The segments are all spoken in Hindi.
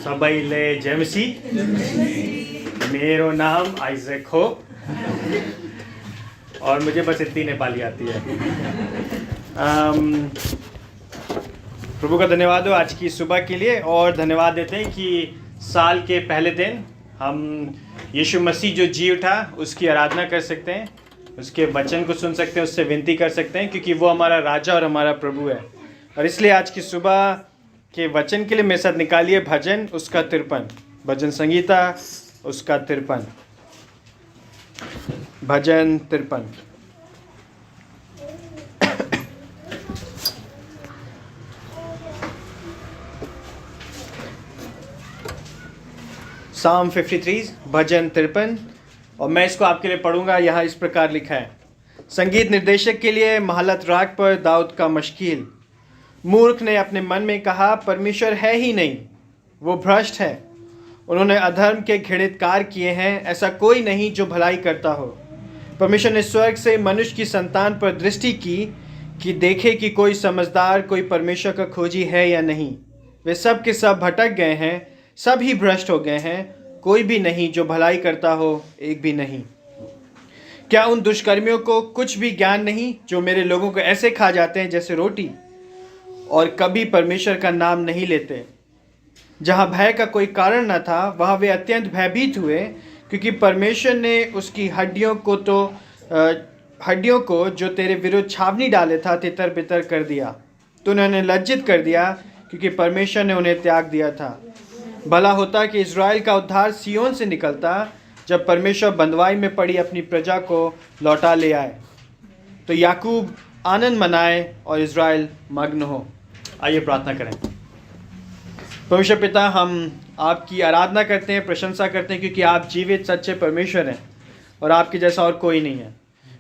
सबैले जेमसी मेरो नाम आइजक हो और मुझे बस इतनी नेपाली आती है। प्रभु का धन्यवाद हो आज की सुबह के लिए और धन्यवाद देते हैं कि साल के पहले दिन हम यीशु मसीह जो जी उठा उसकी आराधना कर सकते हैं, उसके वचन को सुन सकते हैं, उससे विनती कर सकते हैं क्योंकि वो हमारा राजा और हमारा प्रभु है। और इसलिए आज की सुबह के वचन के लिए मेरे साथ निकालिए भजन उसका 53, भजन संगीता उसका 53, भजन 53। साम 53, भजन 53, और मैं इसको आपके लिए पढ़ूंगा। यहाँ इस प्रकार लिखा है। संगीत निर्देशक के लिए महलत राग पर दाऊद का मशकील। मूर्ख ने अपने मन में कहा, परमेश्वर है ही नहीं, वो भ्रष्ट है। उन्होंने अधर्म के घृणित कार्य किए हैं, ऐसा कोई नहीं जो भलाई करता हो। परमेश्वर ने स्वर्ग से मनुष्य की संतान पर दृष्टि की कि देखे कि कोई समझदार, कोई परमेश्वर का खोजी है या नहीं। वे सब के सब भटक गए हैं, सब ही भ्रष्ट हो गए हैं, कोई भी नहीं जो भलाई करता हो, एक भी नहीं। क्या उन दुष्कर्मियों को कुछ भी ज्ञान नहीं जो मेरे लोगों को ऐसे खा जाते हैं जैसे रोटी, और कभी परमेश्वर का नाम नहीं लेते। जहाँ भय का कोई कारण न था वहाँ वे अत्यंत भयभीत हुए, क्योंकि परमेश्वर ने उसकी हड्डियों को जो तेरे विरुद्ध छावनी डाले था तितर बितर कर दिया। तो उन्हें लज्जित कर दिया क्योंकि परमेश्वर ने उन्हें त्याग दिया था। भला होता कि इज़राइल का उद्धार सियोन से निकलता, जब परमेश्वर बंधुआई में पड़ी अपनी प्रजा को लौटा ले आए। तो याकूब आनंद मनाए और इज़राइल मग्न हो। आइए प्रार्थना करें। परमेश्वर पिता, हम आपकी आराधना करते हैं, प्रशंसा करते हैं, क्योंकि आप जीवित सच्चे परमेश्वर हैं और आपके जैसा और कोई नहीं है।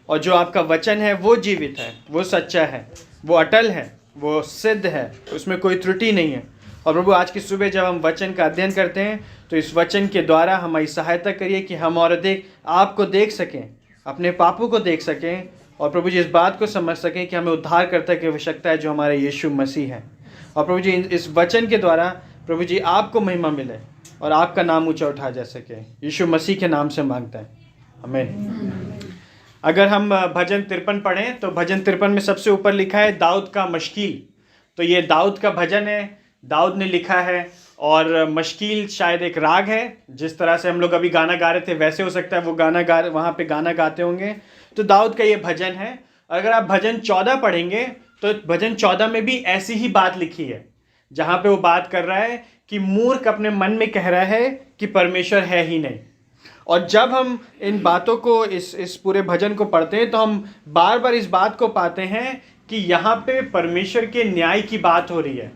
और जो आपका वचन है वो जीवित है, वो सच्चा है, वो अटल है, वो सिद्ध है, उसमें कोई त्रुटि नहीं है। और प्रभु, आज की सुबह जब हम वचन का अध्ययन करते हैं तो इस वचन के द्वारा हमारी सहायता करिए कि हम और अधिक आपको देख सकें, अपने पापों को देख सकें, और प्रभु जी इस बात को समझ सकें कि हमें उद्धारकर्ता की आवश्यकता है जो हमारे यीशु मसीह है। और प्रभु जी इस वचन के द्वारा प्रभु जी आपको महिमा मिले और आपका नाम ऊंचा उठाया जा सके। यीशु मसीह के नाम से मांगते हैं, आमीन। अगर हम भजन 53 पढ़ें तो भजन 53 में सबसे ऊपर लिखा है दाऊद का मशकील। तो ये दाऊद का भजन है, दाऊद ने लिखा है। और मशकील शायद एक राग है। जिस तरह से हम लोग अभी गाना गा रहे थे वैसे हो सकता है वो वहाँ पे गाना गाते होंगे। तो दाऊद का ये भजन है। अगर आप भजन 14 पढ़ेंगे तो भजन 14 में भी ऐसी ही बात लिखी है, जहाँ पे वो बात कर रहा है कि मूर्ख अपने मन में कह रहा है कि परमेश्वर है ही नहीं। और जब हम इन बातों को इस पूरे भजन को पढ़ते हैं तो हम बार बार इस बात को पाते हैं कि यहाँ पे परमेश्वर के न्याय की बात हो रही है।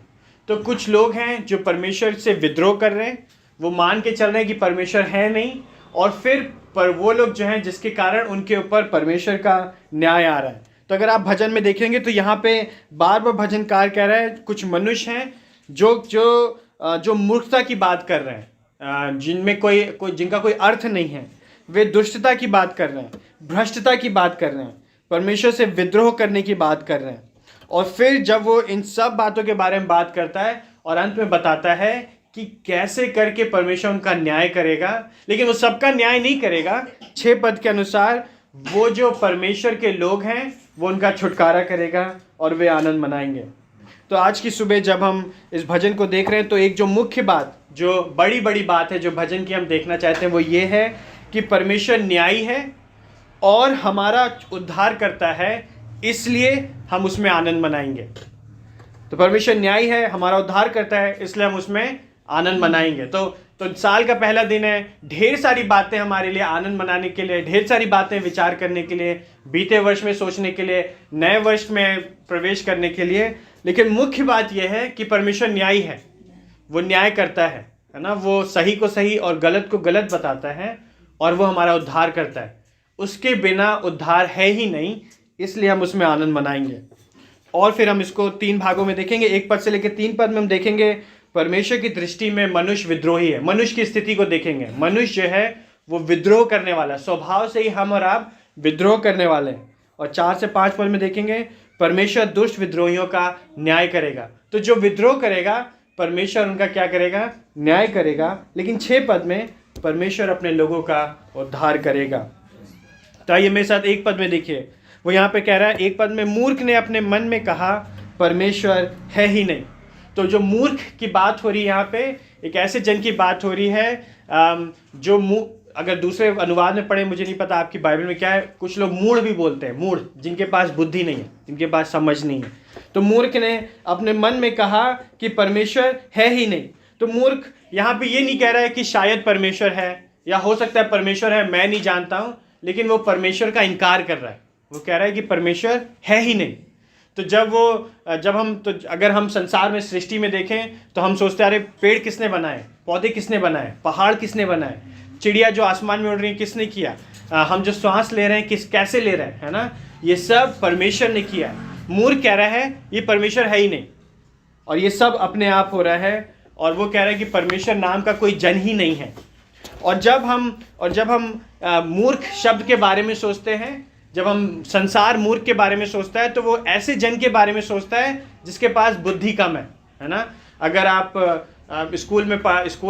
तो कुछ लोग हैं जो परमेश्वर से विद्रोह कर रहे हैं, वो मान के चल रहे हैं कि परमेश्वर है नहीं, और फिर पर वो लोग जो हैं जिसके कारण उनके ऊपर परमेश्वर का न्याय आ रहा है। तो अगर आप भजन में देखेंगे तो यहाँ पे बार बार भजनकार कह रहा है कुछ मनुष्य हैं जो मूर्खता की बात कर रहे हैं, जिनमें जिनका कोई अर्थ नहीं है। वे दुष्टता की बात कर रहे हैं, भ्रष्टता की बात कर रहे हैं, परमेश्वर से विद्रोह करने की बात कर रहे हैं। और फिर जब वो इन सब बातों के बारे में बात करता है और अंत में बताता है कि कैसे करके परमेश्वर उनका न्याय करेगा, लेकिन वो सबका न्याय नहीं करेगा। 6 पद के अनुसार वो जो परमेश्वर के लोग हैं वो उनका छुटकारा करेगा और वे आनंद मनाएंगे। तो आज की सुबह जब हम इस भजन को देख रहे हैं तो एक जो मुख्य बात, जो बड़ी बात है जो भजन की हम देखना चाहते हैं वो ये है कि परमेश्वर न्यायी है और हमारा उद्धार करता है, इसलिए हम उसमें आनंद मनाएंगे। तो परमेश्वर न्यायी है, हमारा उद्धार करता है, इसलिए हम उसमें आनंद मनाएंगे। तो साल का पहला दिन है, ढेर सारी बातें हमारे लिए आनंद मनाने के लिए, ढेर सारी बातें विचार करने के लिए, बीते वर्ष में सोचने के लिए, नए वर्ष में प्रवेश करने के लिए। लेकिन मुख्य बात यह है कि परमेश्वर न्यायी है, वो न्याय करता है ना। वो सही को सही और गलत को गलत बताता है और वो हमारा उद्धार करता है। उसके बिना उद्धार है ही नहीं, इसलिए हम उसमें आनंद मनाएंगे। और फिर हम इसको 3 भागों में देखेंगे। 1 पद से लेकर 3 पद में हम देखेंगे परमेश्वर की दृष्टि में मनुष्य विद्रोही है। मनुष्य की स्थिति को देखेंगे। मनुष्य जो है वो विद्रोह करने वाला, स्वभाव से ही हम और आप विद्रोह करने वाले हैं। और 4 से 5 पद में देखेंगे परमेश्वर दुष्ट विद्रोहियों का न्याय करेगा। तो जो विद्रोह करेगा परमेश्वर उनका क्या करेगा? न्याय करेगा। लेकिन 6 पद में परमेश्वर अपने लोगों का उद्धार करेगा। तो आइए मेरे साथ 1 पद में देखिए, वो यहाँ पे कह रहा है 1 पद में, मूर्ख ने अपने मन में कहा परमेश्वर है ही नहीं। तो जो मूर्ख की बात हो रही है यहाँ पे, एक ऐसे जन की बात हो रही है जो अगर दूसरे अनुवाद में पढ़े, मुझे नहीं पता आपकी बाइबल में क्या है, कुछ लोग मूढ़ भी बोलते हैं, मूढ़, जिनके पास बुद्धि नहीं है, जिनके पास समझ नहीं है। तो मूर्ख ने अपने मन में कहा कि परमेश्वर है ही नहीं। तो मूर्ख यहाँ पे ये नहीं कह रहा है कि शायद परमेश्वर है, या हो सकता है परमेश्वर है, मैं नहीं जानता हूँ, लेकिन वो परमेश्वर का इनकार कर रहा है। वो कह रहा है कि परमेश्वर है ही नहीं। तो अगर हम संसार में, सृष्टि में देखें तो हम सोचते हैं, अरे पेड़ किसने बनाए, पौधे किसने बनाए, पहाड़ किसने बनाए, चिड़िया जो आसमान में उड़ रही है किसने किया, हम जो श्वास ले रहे हैं कैसे ले रहे हैं, है ना, ये सब परमेश्वर ने किया है। मूर्ख कह रहा है ये परमेश्वर है ही नहीं, और ये सब अपने आप हो रहा है, और वो कह रहा है कि परमेश्वर नाम का कोई जन ही नहीं है। और जब हम मूर्ख शब्द के बारे में सोचते हैं, जब हम संसार मूर्ख के बारे में सोचता है, तो वो ऐसे जन के बारे में सोचता है जिसके पास बुद्धि कम है ना। अगर आप स्कूल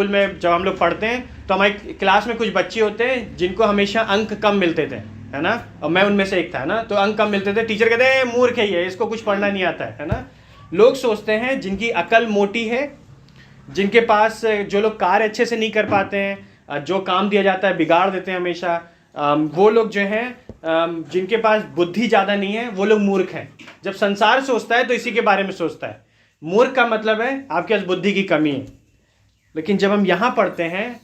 में जब हम लोग पढ़ते हैं तो हमारे क्लास में कुछ बच्चे होते हैं जिनको हमेशा अंक कम मिलते थे, है ना, और मैं उनमें से एक था ना। तो अंक कम मिलते थे, टीचर कहते हैं मूर्ख है ये, इसको कुछ पढ़ना नहीं आता है ना। लोग सोचते हैं जिनकी अकल मोटी है, जिनके पास, जो लोग कार्य अच्छे से नहीं कर पाते हैं, जो काम दिया जाता है बिगाड़ देते हैं हमेशा, वो लोग जो हैं जिनके पास बुद्धि ज़्यादा नहीं है, वो लोग मूर्ख हैं। जब संसार सोचता है तो इसी के बारे में सोचता है। मूर्ख का मतलब है आपके पास बुद्धि की कमी है। लेकिन जब हम यहाँ पढ़ते हैं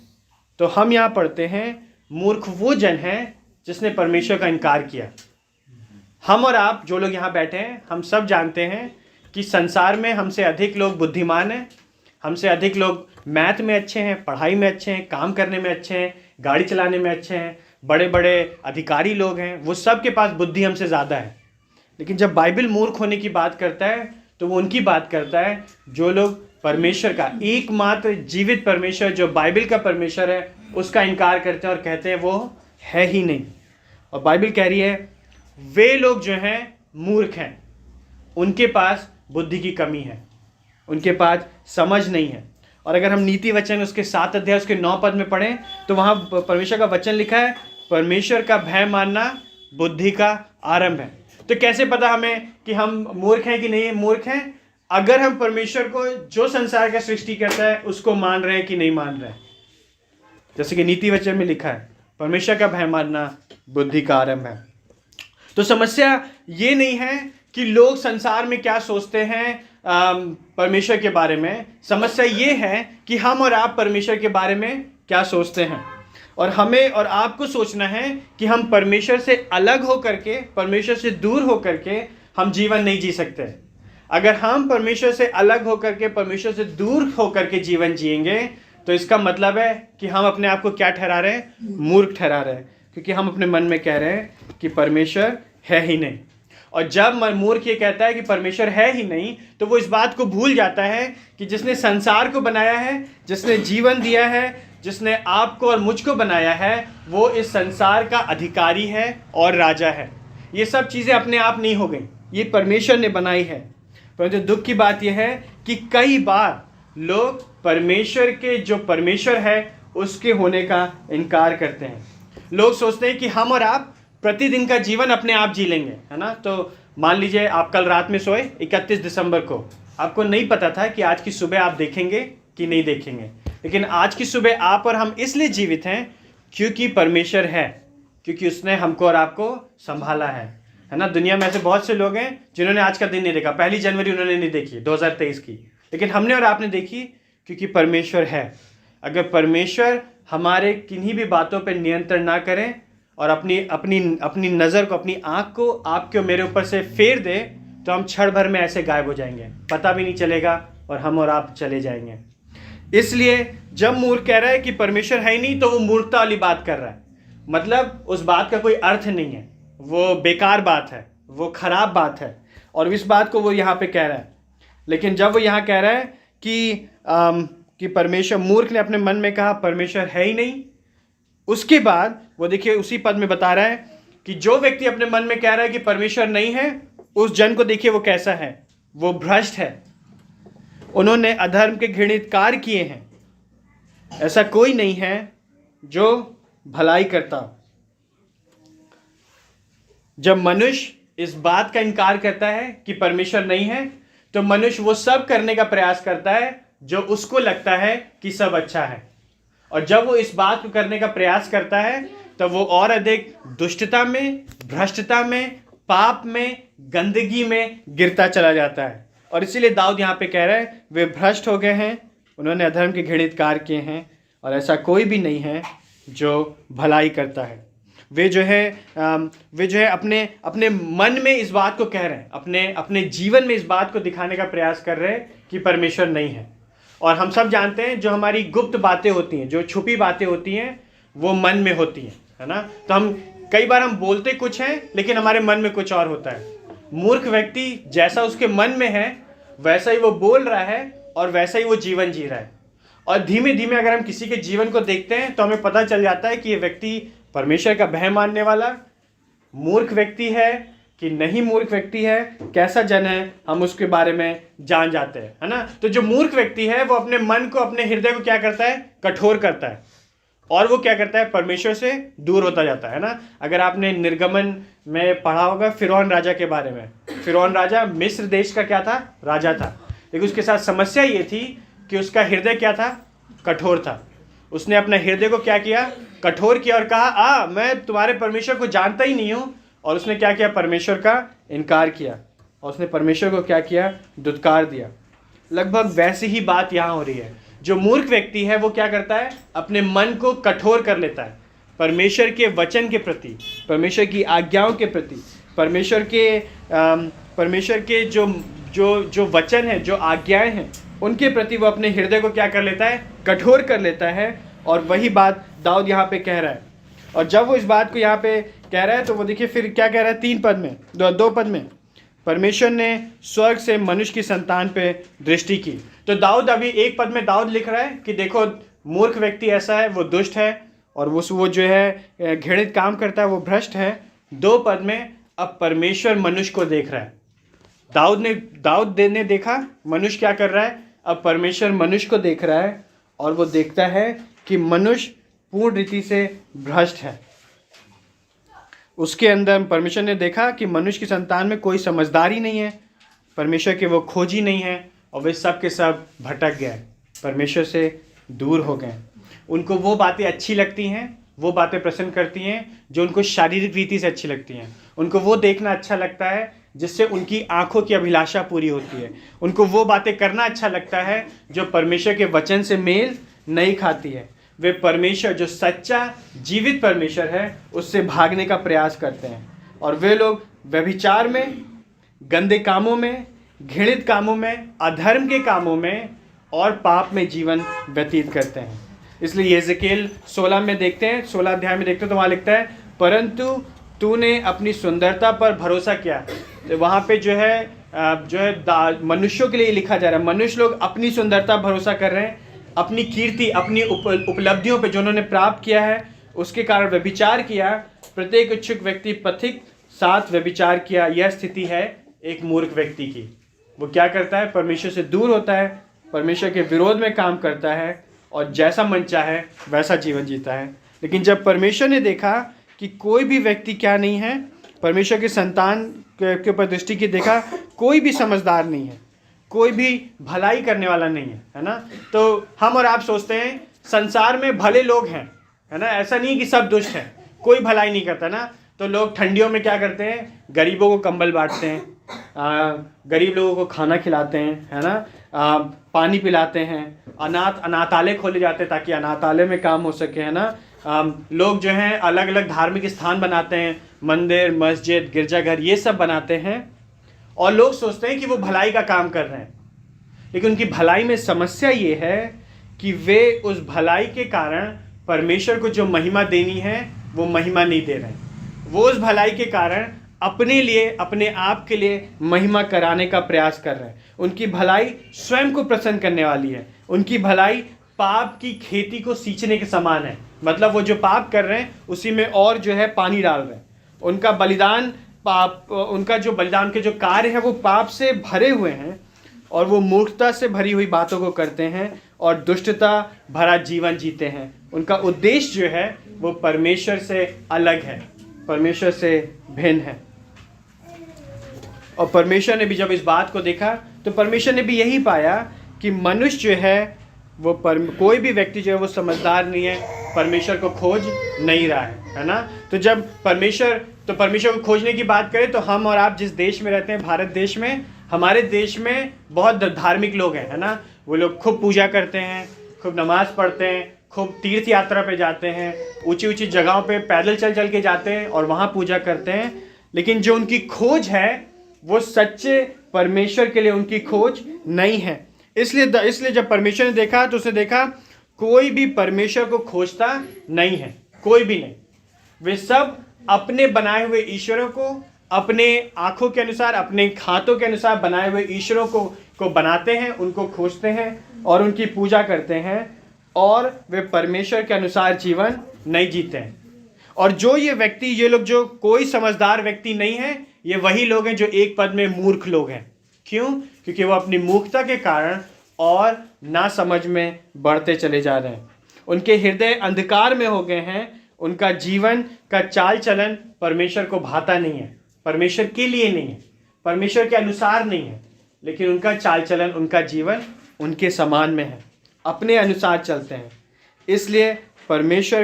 तो हम यहाँ पढ़ते हैं मूर्ख वो जन है जिसने परमेश्वर का इनकार किया। हम और आप जो लोग यहाँ बैठे हैं, हम सब जानते हैं कि संसार में हमसे अधिक लोग बुद्धिमान हैं, हमसे अधिक लोग मैथ में अच्छे हैं, पढ़ाई में अच्छे हैं, काम करने में अच्छे हैं, गाड़ी चलाने में अच्छे हैं, बड़े बड़े अधिकारी लोग हैं, वो सब के पास बुद्धि हमसे ज़्यादा है। लेकिन जब बाइबल मूर्ख होने की बात करता है तो वो उनकी बात करता है जो लोग परमेश्वर का, एकमात्र जीवित परमेश्वर जो बाइबल का परमेश्वर है, उसका इनकार करते हैं और कहते हैं वो है ही नहीं। और बाइबल कह रही है वे लोग जो हैं मूर्ख हैं, उनके पास बुद्धि की कमी है, उनके पास समझ नहीं है। और अगर हम नीति वचन उसके 7 अध्याय उसके 9 पद में पढ़ें तो वहाँ परमेश्वर का वचन लिखा है, परमेश्वर का भय मानना बुद्धि का आरंभ है। तो कैसे पता हमें कि हम मूर्ख हैं कि नहीं मूर्ख हैं? अगर हम परमेश्वर को, जो संसार का सृष्टि करता है, उसको मान रहे हैं कि नहीं मान रहे हैं। जैसे कि नीति वचन में लिखा है, परमेश्वर का भय मानना बुद्धि का आरंभ है। तो समस्या ये नहीं है कि लोग संसार में क्या सोचते हैं परमेश्वर के बारे में। समस्या ये है कि हम और आप परमेश्वर के बारे में क्या सोचते हैं। और हमें और आपको सोचना है कि हम परमेश्वर से अलग हो करके, परमेश्वर से दूर हो करके हम जीवन नहीं जी सकते। अगर हम परमेश्वर से अलग हो करके, परमेश्वर से दूर हो करके जीवन जिएंगे तो इसका मतलब है कि हम अपने आप को क्या ठहरा रहे हैं? मूर्ख ठहरा रहे हैं, क्योंकि हम अपने मन में कह रहे हैं कि परमेश्वर है ही नहीं। और जब मूर्ख ये कहता है कि परमेश्वर है ही नहीं, तो वो इस बात को भूल जाता है कि जिसने संसार को बनाया है, जिसने जीवन दिया है, जिसने आपको और मुझको बनाया है, वो इस संसार का अधिकारी है और राजा है। ये सब चीज़ें अपने आप नहीं हो गई, ये परमेश्वर ने बनाई है। परंतु दुख की बात यह है कि कई बार लोग परमेश्वर के, जो परमेश्वर है, उसके होने का इनकार करते हैं। लोग सोचते हैं कि हम और आप प्रतिदिन का जीवन अपने आप जी लेंगे, है ना। तो मान लीजिए आप कल रात में सोए 31 दिसंबर को, आपको नहीं पता था कि आज की सुबह आप देखेंगे कि नहीं देखेंगे, लेकिन आज की सुबह आप और हम इसलिए जीवित हैं क्योंकि परमेश्वर है, क्योंकि उसने हमको और आपको संभाला है ना। दुनिया में ऐसे बहुत से लोग हैं जिन्होंने आज का दिन नहीं देखा, 1 जनवरी उन्होंने नहीं देखी 2023 की, लेकिन हमने और आपने देखी क्योंकि परमेश्वर है। अगर परमेश्वर हमारे किन्हीं भी बातों पर नियंत्रण ना करें और अपनी नज़र को, अपनी आँख को आपके और मेरे ऊपर से फेर दे, तो हम क्षण भर में ऐसे गायब हो जाएंगे, पता भी नहीं चलेगा और हम और आप चले जाएंगे। इसलिए जब मूर्ख कह रहा है कि परमेश्वर है ही नहीं, तो वो मूर्खता वाली बात कर रहा है, मतलब उस बात का कोई अर्थ नहीं है, वो बेकार बात है, वो खराब बात है, और इस बात को वो यहाँ पे कह रहा है। लेकिन जब वो यहाँ कह रहा है कि परमेश्वर, मूर्ख ने अपने मन में कहा परमेश्वर है ही नहीं, उसके बाद वो देखिए उसी पद में बता रहा है कि जो व्यक्ति अपने मन में कह रहा है कि परमेश्वर नहीं है, उस जन को देखिए वो कैसा है, वो भ्रष्ट है। उन्होंने अधर्म के घृणित कार्य किए हैं। ऐसा कोई नहीं है जो भलाई करता। जब मनुष्य इस बात का इनकार करता है कि परमेश्वर नहीं है, तो मनुष्य वो सब करने का प्रयास करता है जो उसको लगता है कि सब अच्छा है। और जब वो इस बात को करने का प्रयास करता है तो वो और अधिक दुष्टता में, भ्रष्टता में, पाप में, गंदगी में गिरता चला जाता है। और इसीलिए दाऊद यहाँ पे कह रहा है वे भ्रष्ट हो गए हैं, उन्होंने अधर्म के घृणित कार्य किए हैं, और ऐसा कोई भी नहीं है जो भलाई करता है। वे जो है अपने अपने मन में इस बात को कह रहे हैं, अपने जीवन में इस बात को दिखाने का प्रयास कर रहे हैं कि परमेश्वर नहीं है। और हम सब जानते हैं जो हमारी गुप्त बातें होती हैं, जो छुपी बातें होती हैं, वो मन में होती हैं, है ना। तो कई बार हम बोलते कुछ हैं लेकिन हमारे मन में कुछ और होता है। मूर्ख व्यक्ति जैसा उसके मन में है वैसा ही वो बोल रहा है और वैसा ही वो जीवन जी रहा है। और धीमे धीमे अगर हम किसी के जीवन को देखते हैं तो हमें पता चल जाता है कि ये व्यक्ति परमेश्वर का भय मानने वाला मूर्ख व्यक्ति है कि नहीं मूर्ख व्यक्ति है, कैसा जन है, हम उसके बारे में जान जाते हैं, है ना। तो जो मूर्ख व्यक्ति है वो अपने मन को, अपने हृदय को क्या करता है, कठोर करता है, और वो क्या करता है, परमेश्वर से दूर होता जाता है ना। अगर आपने निर्गमन में पढ़ा होगा फिरौन राजा के बारे में, फिरौन राजा मिस्र देश का क्या था, राजा था, लेकिन उसके साथ समस्या ये थी कि उसका हृदय क्या था, कठोर था। उसने अपने हृदय को क्या किया, कठोर किया और कहा मैं तुम्हारे परमेश्वर को जानता ही नहीं हूँ। और उसने क्या किया, परमेश्वर का इनकार किया और उसने परमेश्वर को क्या किया, दुत्कार दिया। लगभग वैसी ही बात यहाँ हो रही है। जो मूर्ख व्यक्ति है वो क्या करता है, अपने मन को कठोर कर लेता है परमेश्वर के वचन के प्रति, परमेश्वर की आज्ञाओं के प्रति, परमेश्वर के जो वचन है, जो आज्ञाएं हैं, उनके प्रति वो अपने हृदय को क्या कर लेता है, कठोर कर लेता है। और वही बात दाऊद यहाँ पे कह रहा है। और जब वो इस बात को यहाँ पे कह रहा है तो वो देखिए फिर क्या कह रहा है, 3 पद में, 2 पद में, परमेश्वर ने स्वर्ग से मनुष्य की संतान पे दृष्टि की। तो दाऊद अभी 1 पद में दाऊद लिख रहा है कि देखो मूर्ख व्यक्ति ऐसा है, वो दुष्ट है और वो जो है घृणित काम करता है, वो भ्रष्ट है। 2 पद में अब परमेश्वर मनुष्य को देख रहा है। दाऊद ने देखा मनुष्य क्या कर रहा है, अब परमेश्वर मनुष्य को देख रहा है और वो देखता है कि मनुष्य पूर्ण रीति से भ्रष्ट है। उसके अंदर परमेश्वर ने देखा कि मनुष्य की संतान में कोई समझदारी नहीं है, परमेश्वर के वो खोजी नहीं है और वे सब के सब भटक गए, परमेश्वर से दूर हो गए। उनको वो बातें अच्छी लगती हैं, वो बातें पसंद करती हैं जो उनको शारीरिक रीति से अच्छी लगती हैं। उनको वो देखना अच्छा लगता है जिससे उनकी आंखों की अभिलाषा पूरी होती है। उनको वो बातें करना अच्छा लगता है जो परमेश्वर के वचन से मेल नहीं खाती है। वे परमेश्वर, जो सच्चा जीवित परमेश्वर है, उससे भागने का प्रयास करते हैं। और वे लोग व्यभिचार में, गंदे कामों में, घृणित कामों में, अधर्म के कामों में और पाप में जीवन व्यतीत करते हैं। इसलिए यहेजकेल 16 में देखते हैं, 16 अध्याय में देखते हैं तो वहाँ लिखता है, परंतु तूने अपनी सुंदरता पर भरोसा किया। तो वहाँ पे जो है मनुष्यों के लिए लिखा जा रहा है। मनुष्य लोग अपनी सुंदरता भरोसा कर रहे हैं, अपनी कीर्ति, अपनी उपलब्धियों पे जो उन्होंने प्राप्त किया है उसके कारण व्यभिचार किया। प्रत्येक इच्छुक व्यक्ति पथिक साथ व्यभिचार किया। यह स्थिति है एक मूर्ख व्यक्ति की। वो क्या करता है, परमेश्वर से दूर होता है, परमेश्वर के विरोध में काम करता है और जैसा मन चाहे वैसा जीवन जीता है। लेकिन जब परमेश्वर ने देखा कि कोई भी व्यक्ति क्या नहीं है, परमेश्वर के संतान के ऊपर दृष्टि की, देखा कोई भी समझदार नहीं है, कोई भी भलाई करने वाला नहीं है ना। तो हम और आप सोचते हैं संसार में भले लोग हैं, है ना, ऐसा नहीं कि सब दुष्ट हैं, कोई भलाई नहीं करता ना। तो लोग ठंडियों में क्या करते हैं, गरीबों को कंबल बांटते हैं, गरीब लोगों को खाना खिलाते हैं, है ना, पानी पिलाते हैं, अनाथालय खोले जाते हैं ताकि अनाथालय में काम हो सके, है ना। लोग जो हैं अलग अलग धार्मिक स्थान बनाते हैं, मंदिर, मस्जिद, गिरजाघर, ये सब बनाते हैं और लोग सोचते हैं कि वो भलाई का काम कर रहे हैं। लेकिन उनकी भलाई में समस्या ये है कि वे उस भलाई के कारण परमेश्वर को जो महिमा देनी है वो महिमा नहीं दे रहे हैं। वो उस भलाई के कारण अपने लिए, अपने आप के लिए महिमा कराने का प्रयास कर रहे हैं। उनकी भलाई स्वयं को प्रसन्न करने वाली है। उनकी भलाई पाप की खेती को सींचने के समान है। मतलब वो जो पाप कर रहे हैं उसी में और जो है पानी डाल रहे हैं। उनका बलिदान, उनका जो बलिदान के जो कार्य है वो पाप से भरे हुए हैं। और वो मूर्खता से भरी हुई बातों को करते हैं और दुष्टता भरा जीवन जीते हैं। उनका उद्देश्य जो है वो परमेश्वर से अलग है, परमेश्वर से भिन्न है। और परमेश्वर ने भी जब इस बात को देखा तो परमेश्वर ने भी यही पाया कि मनुष्य जो है वो कोई भी व्यक्ति जो है वो समझदार नहीं है, परमेश्वर को खोज नहीं रहा है ना। तो जब परमेश्वर को खोजने की बात करें तो हम और आप जिस देश में रहते हैं, भारत देश में, हमारे देश में बहुत धार्मिक लोग हैं, है ना। वो लोग खूब पूजा करते हैं, खूब नमाज पढ़ते हैं, खूब तीर्थ यात्रा पे जाते हैं, ऊंची ऊंची जगहों पे पैदल चल के जाते हैं और वहाँ पूजा करते हैं। लेकिन जो उनकी खोज है वो सच्चे परमेश्वर के लिए उनकी खोज नहीं है। इसलिए जब परमेश्वर ने देखा तो उसने देखा कोई भी परमेश्वर को खोजता नहीं है, कोई भी नहीं। वे सब अपने बनाए हुए ईश्वरों को अपने आंखों के अनुसार, अपने हाथों के अनुसार बनाए हुए ईश्वरों को बनाते हैं, उनको खोजते हैं और उनकी पूजा करते हैं, और वे परमेश्वर के अनुसार जीवन नहीं जीते हैं। और जो ये लोग जो कोई समझदार व्यक्ति नहीं है, ये वही लोग हैं जो एक पद में मूर्ख लोग हैं। क्यों? क्योंकि वो अपनी मूर्खता के कारण और ना समझ में बढ़ते चले जा रहे हैं। उनके हृदय अंधकार में हो गए हैं, उनका जीवन का चाल चलन परमेश्वर को भाता नहीं है, परमेश्वर के लिए नहीं है, परमेश्वर के अनुसार नहीं है, लेकिन उनका चाल चलन, उनका जीवन उनके समान में है, अपने अनुसार चलते हैं। इसलिए परमेश्वर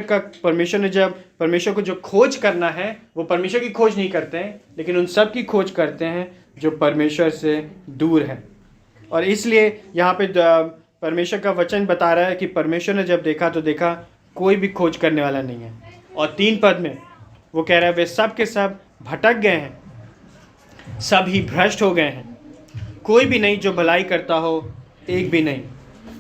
को जो खोज करना है वो परमेश्वर की खोज नहीं करते हैं, लेकिन उन सब की खोज करते हैं जो परमेश्वर से दूर है। और इसलिए यहाँ पे परमेश्वर का वचन बता रहा है कि परमेश्वर ने जब देखा तो देखा कोई भी खोज करने वाला नहीं है। और 3 पद में वो कह रहा है वे सब के सब भटक गए हैं, सब ही भ्रष्ट हो गए हैं, कोई भी नहीं जो भलाई करता हो, एक भी नहीं।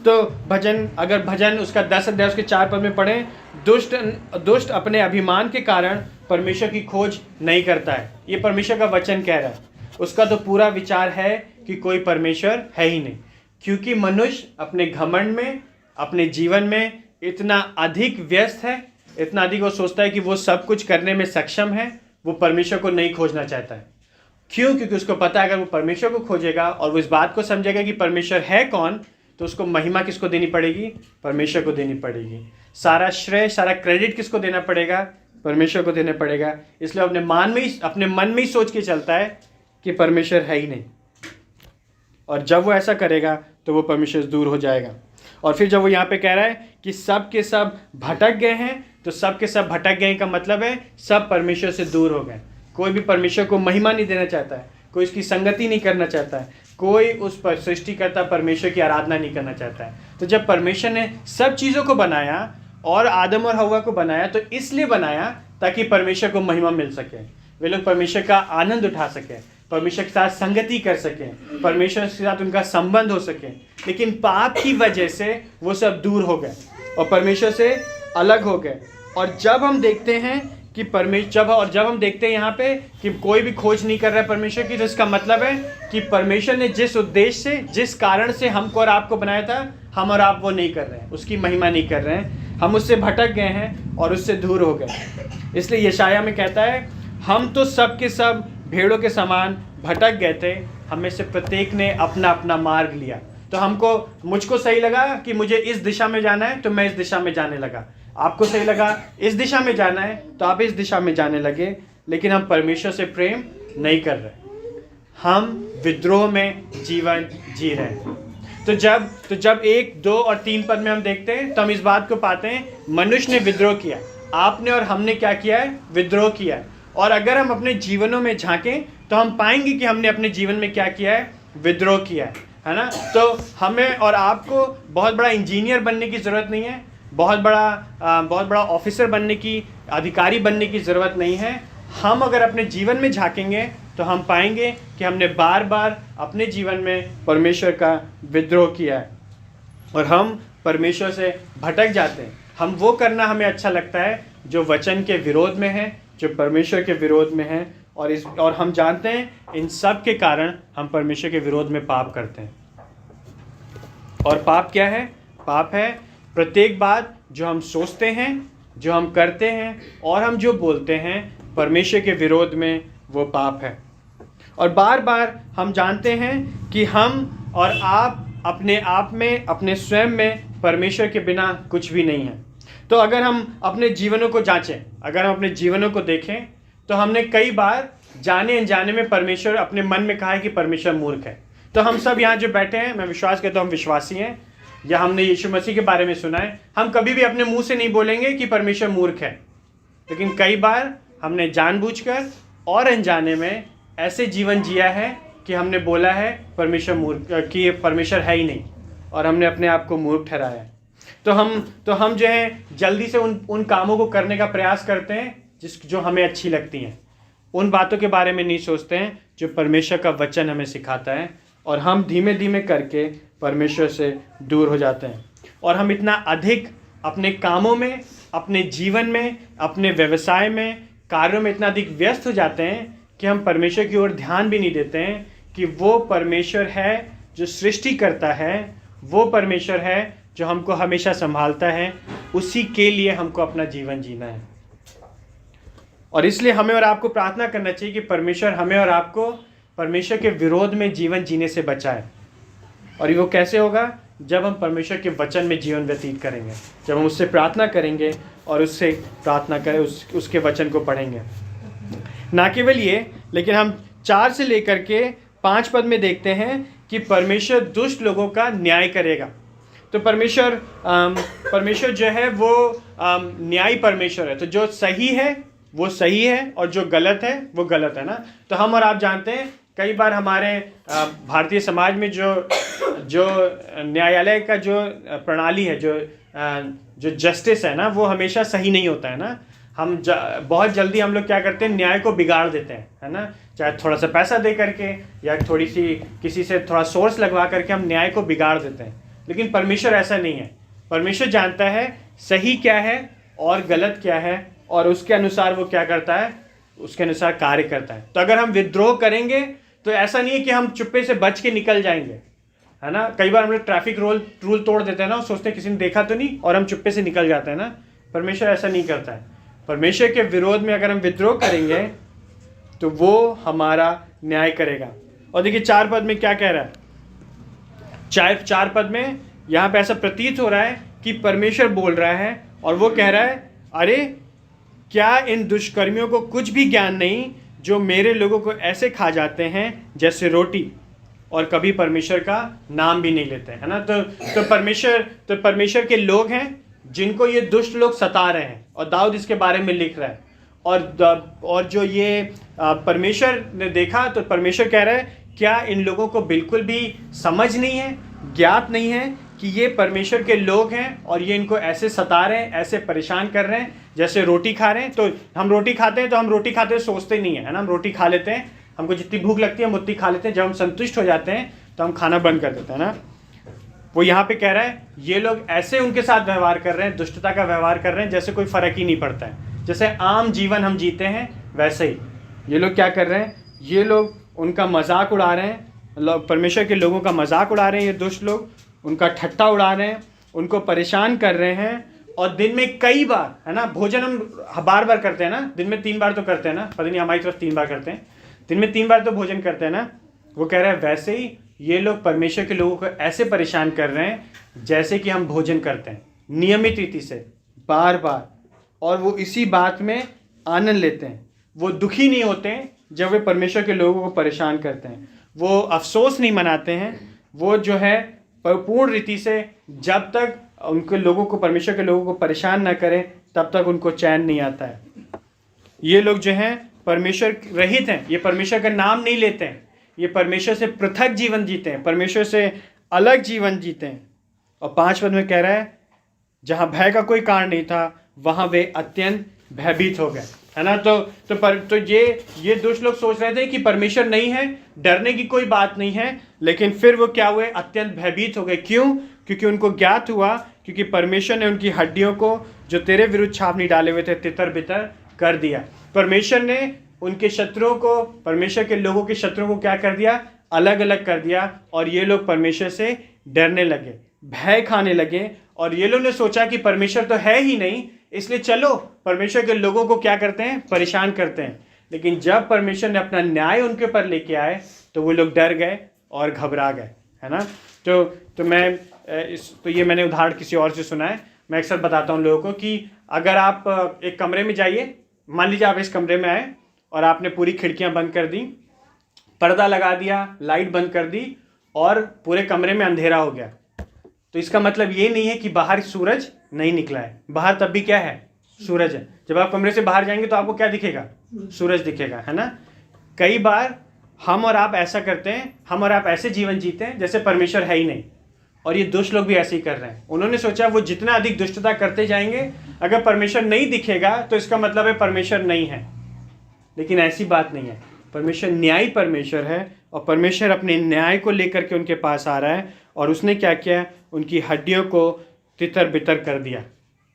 तो भजन उसका 10 अध्याय उसके 4 पद में पढ़ें, दुष्ट अपने अभिमान के कारण परमेश्वर की खोज नहीं करता है। ये परमेश्वर का वचन कह रहा है। उसका तो पूरा विचार है कि कोई परमेश्वर है ही नहीं, क्योंकि मनुष्य अपने घमंड में, अपने जीवन में इतना अधिक व्यस्त है, इतना अधिक वो सोचता है कि वो सब कुछ करने में सक्षम है, वो परमेश्वर को नहीं खोजना चाहता है। क्यों? क्योंकि उसको पता है अगर वो परमेश्वर को खोजेगा और वो इस बात को समझेगा कि परमेश्वर है कौन, तो उसको महिमा किसको देनी पड़ेगी? परमेश्वर को देनी पड़ेगी। सारा श्रेय, सारा क्रेडिट किसको देना पड़ेगा? परमेश्वर को देना पड़ेगा। इसलिए अपने मन में ही सोच के चलता है कि परमेश्वर है ही नहीं। और जब वो ऐसा करेगा तो वो परमेश्वर से दूर हो जाएगा। और फिर जब वो यहाँ पे कह रहा है कि सब के सब भटक गए हैं, तो सब के सब भटक गए का मतलब है सब परमेश्वर से दूर हो गए। कोई भी परमेश्वर को महिमा नहीं देना चाहता है, कोई उसकी संगति नहीं करना चाहता है, कोई उस पर सृष्टिकर्ता परमेश्वर की आराधना नहीं करना चाहता है। तो जब परमेश्वर ने सब चीज़ों को बनाया और आदम और हव्वा को बनाया, तो इसलिए बनाया ताकि परमेश्वर को महिमा मिल सके, वे लोग परमेश्वर का आनंद उठा सकें, परमेश्वर के साथ संगति कर सकें, परमेश्वर के साथ उनका संबंध हो सके। लेकिन पाप की वजह से वो सब दूर हो गए और परमेश्वर से अलग हो गए। और जब हम देखते हैं कि जब हम देखते हैं यहाँ पे कि कोई भी खोज नहीं कर रहा है परमेश्वर की, तो इसका मतलब है कि परमेश्वर ने जिस उद्देश्य से, जिस कारण से हमको और आपको बनाया था, हम और आप वो नहीं कर रहे हैं, उसकी महिमा नहीं कर रहे हैं, हम उससे भटक गए हैं और उससे दूर हो गए। इसलिए यशाया में कहता है, हम तो सब के सब भेड़ों के समान भटक गए थे, हमें से प्रत्येक ने अपना अपना मार्ग लिया। तो मुझको सही लगा कि मुझे इस दिशा में जाना है, तो मैं इस दिशा में जाने लगा। आपको सही लगा इस दिशा में जाना है, तो आप इस दिशा में जाने लगे। लेकिन हम परमेश्वर से प्रेम नहीं कर रहे, हम विद्रोह में जीवन जी रहे हैं। तो जब 1, 2 और 3 पद में हम देखते हैं तो हम इस बात को पाते हैं, मनुष्य ने विद्रोह किया, आपने और हमने क्या किया है? विद्रोह किया है। और अगर हम अपने जीवनों में झांकें तो हम पाएंगे कि हमने अपने जीवन में क्या किया है? विद्रोह किया है ना। तो हमें और आपको बहुत बड़ा इंजीनियर बनने की ज़रूरत नहीं है, बहुत बड़ा ऑफिसर बनने की, अधिकारी बनने की ज़रूरत नहीं है। हम अगर अपने जीवन में झांकेंगे तो हम पाएंगे कि हमने बार बार अपने जीवन में परमेश्वर का विद्रोह किया है और हम परमेश्वर से भटक जाते हैं। हम वो करना हमें अच्छा लगता है जो वचन के विरोध में है, जो परमेश्वर के विरोध में है। और हम जानते हैं इन सब के कारण हम परमेश्वर के विरोध में पाप करते हैं। और पाप क्या है? पाप है प्रत्येक बात जो हम सोचते हैं, जो हम करते हैं और हम जो बोलते हैं, परमेश्वर के विरोध में वो पाप है। और बार बार हम जानते हैं कि हम और आप अपने आप में, अपने स्वयं में परमेश्वर के बिना कुछ भी नहीं है। तो अगर हम अपने जीवनों को जांचें, अगर हम अपने जीवनों को देखें, तो हमने कई बार जाने अनजाने में परमेश्वर अपने मन में कहा है कि परमेश्वर मूर्ख है। तो हम सब यहाँ जो बैठे हैं, मैं विश्वास करता हूँ हम विश्वासी हैं, या हमने यीशु मसीह के बारे में सुना है, हम कभी भी अपने मुंह से नहीं बोलेंगे कि परमेश्वर मूर्ख है। लेकिन कई बार हमने जानबूझकर और अनजाने में ऐसे जीवन जिया है कि हमने बोला है परमेश्वर मूर्ख, कि परमेश्वर है ही नहीं, और हमने अपने आप को मूर्ख ठहराया है। तो हम जो है जल्दी से उन कामों को करने का प्रयास करते हैं जो हमें अच्छी लगती हैं। उन बातों के बारे में नहीं सोचते हैं जो परमेश्वर का वचन हमें सिखाता है, और हम धीमे धीमे करके परमेश्वर से दूर हो जाते हैं। और हम इतना अधिक अपने कामों में, अपने जीवन में, अपने व्यवसाय में, कार्यों में इतना अधिक व्यस्त हो जाते हैं कि हम परमेश्वर की ओर ध्यान भी नहीं देते हैं कि वो परमेश्वर है जो सृष्टि करता है, वो परमेश्वर है जो हमको हमेशा संभालता है, उसी के लिए हमको अपना जीवन जीना है। और इसलिए हमें और आपको प्रार्थना करना चाहिए कि परमेश्वर हमें और आपको परमेश्वर के विरोध में जीवन जीने से बचाए। और वो कैसे होगा? जब हम परमेश्वर के वचन में जीवन व्यतीत करेंगे, जब हम उससे प्रार्थना करेंगे और उससे प्रार्थना करें, उसके वचन को पढ़ेंगे। ना केवल ये, लेकिन हम 4 से लेकर के 5 पद में देखते हैं कि परमेश्वर दुष्ट लोगों का न्याय करेगा। तो परमेश्वर जो है वो न्यायी परमेश्वर है। तो जो सही है वो सही है, और जो गलत है वो गलत है ना। तो हम और आप जानते हैं कई बार हमारे भारतीय समाज में जो न्यायालय का जो प्रणाली है, जो जस्टिस है ना, वो हमेशा सही नहीं होता है ना। बहुत जल्दी हम लोग क्या करते हैं, न्याय को बिगाड़ देते हैं, है ना। चाहे थोड़ा सा पैसा दे करके या थोड़ी सी किसी से थोड़ा सोर्स लगवा करके हम न्याय को बिगाड़ देते हैं। लेकिन परमेश्वर ऐसा नहीं है। परमेश्वर जानता है सही क्या है और गलत क्या है, और उसके अनुसार वो क्या करता है, उसके अनुसार कार्य करता है। तो अगर हम विद्रोह करेंगे तो ऐसा नहीं है कि हम चुप्पे से बच के निकल जाएंगे, है ना। कई बार हम लोग ट्रैफिक रूल तोड़ देते हैं ना, सोचते हैं किसी ने देखा तो नहीं, और हम चुप्पे से निकल जाते हैं ना। परमेश्वर ऐसा नहीं करता है। परमेश्वर के विरोध में अगर हम विद्रोह करेंगे तो वो हमारा न्याय करेगा। और देखिए 4 पद में क्या कह रहा है। 4 पद में यहाँ पे ऐसा प्रतीत हो रहा है कि परमेश्वर बोल रहा है, और वो कह रहा है, अरे क्या इन दुष्कर्मियों को कुछ भी ज्ञान नहीं, जो मेरे लोगों को ऐसे खा जाते हैं जैसे रोटी, और कभी परमेश्वर का नाम भी नहीं लेते, है ना। तो परमेश्वर के लोग हैं जिनको ये दुष्ट लोग सता रहे हैं, और दाऊद इसके बारे में लिख रहा है। और जो ये परमेश्वर ने देखा, तो परमेश्वर कह रहा है, क्या इन लोगों को बिल्कुल भी समझ नहीं है, ज्ञात नहीं है कि ये परमेश्वर के लोग हैं, और ये इनको ऐसे सता रहे हैं, ऐसे परेशान कर रहे हैं जैसे रोटी खा रहे हैं। तो हम रोटी खाते हैं, तो हम रोटी खाते सोचते नहीं है ना, हम रोटी खा लेते हैं, हमको जितनी भूख लगती है हम उतनी खा लेते हैं। जब हम संतुष्ट हो जाते हैं तो हम खाना बंद कर देते हैं ना। वो यहाँ पे कह रहा है, ये लोग ऐसे उनके साथ व्यवहार कर रहे हैं, दुष्टता का व्यवहार कर रहे हैं, जैसे कोई फर्क ही नहीं पड़ता है। जैसे आम जीवन हम जीते हैं वैसे ही ये लोग क्या कर रहे हैं, ये लोग उनका मजाक उड़ा रहे हैं, परमेश्वर के लोगों का मजाक उड़ा रहे हैं। ये दुष्ट लोग उनका ठट्टा उड़ा रहे हैं, उनको परेशान कर रहे हैं। और दिन में कई बार, है ना, भोजन हम बार बार करते हैं ना, दिन में 3 बार तो करते हैं ना, पता नहीं हमारी तरफ 3 बार करते हैं, दिन में 3 बार तो भोजन करते हैं ना। वो कह रहे हैं वैसे ही ये लोग परमेश्वर के लोगों को ऐसे परेशान कर रहे हैं जैसे कि हम भोजन करते हैं नियमित रीति से, बार बार, और वो इसी बात में आनंद लेते हैं। वो दुखी नहीं होते हैं जब वे परमेश्वर के लोगों को परेशान करते हैं, वो अफसोस नहीं मनाते हैं। वो जो है पूर्ण रीति से जब तक उनके लोगों को, परमेश्वर के लोगों को परेशान ना करें, तब तक उनको चैन नहीं आता है। ये लोग जो हैं परमेश्वर रहित हैं, ये परमेश्वर का नाम नहीं लेते हैं, ये परमेश्वर से पृथक जीवन जीते हैं, परमेश्वर से अलग जीवन जीते हैं। और 5 पद में कह रहा है, जहाँ भय का कोई कारण नहीं था वहाँ वे अत्यंत भयभीत हो गए, है ना। तो ये दुष्ट लोग सोच रहे थे कि परमेश्वर नहीं है, डरने की कोई बात नहीं है, लेकिन फिर वो क्या हुए, अत्यंत भयभीत हो गए। क्यों? क्योंकि उनको ज्ञात हुआ, क्योंकि परमेश्वर ने उनकी हड्डियों को जो तेरे विरुद्ध छावनी डाले हुए थे तितर बितर कर दिया। परमेश्वर ने उनके शत्रुओं को, परमेश्वर के लोगों के शत्रुओं को क्या कर दिया, अलग अलग कर दिया। और ये लोग परमेश्वर से डरने लगे, भय खाने लगे, और ये लोग ने सोचा कि परमेश्वर तो है ही नहीं, इसलिए चलो परमेश्वर के लोगों को क्या करते हैं, परेशान करते हैं। लेकिन जब परमेश्वर ने अपना न्याय उनके ऊपर लेके आए तो वो लोग डर गए और घबरा गए। है ना। तो ये मैंने उदाहरण किसी और से सुना है। मैं अक्सर बताता हूँ लोगों को कि अगर आप एक कमरे में जाइए, मान लीजिए आप इस कमरे में आए और आपने पूरी खिड़कियां बंद कर दी, पर्दा लगा दिया, लाइट बंद कर दी और पूरे कमरे में अंधेरा हो गया, तो इसका मतलब ये नहीं है कि बाहर सूरज नहीं निकला है। बाहर तब भी क्या है? सूरज है। जब आप कमरे से बाहर जाएंगे तो आपको क्या दिखेगा? सूरज दिखेगा, है ना। कई बार हम और आप ऐसा करते हैं, हम और आप ऐसे जीवन जीते हैं जैसे परमेश्वर है ही नहीं, और ये दुष्ट लोग भी ऐसे ही कर रहे हैं। उन्होंने सोचा वो जितना अधिक दुष्टता करते जाएंगे, अगर परमेश्वर नहीं दिखेगा तो इसका मतलब है परमेश्वर नहीं है। लेकिन ऐसी बात नहीं है। परमेश्वर न्यायी परमेश्वर है और परमेश्वर अपने न्याय को लेकर के उनके पास आ रहा है। और उसने क्या किया? उनकी हड्डियों को तितर बितर कर दिया,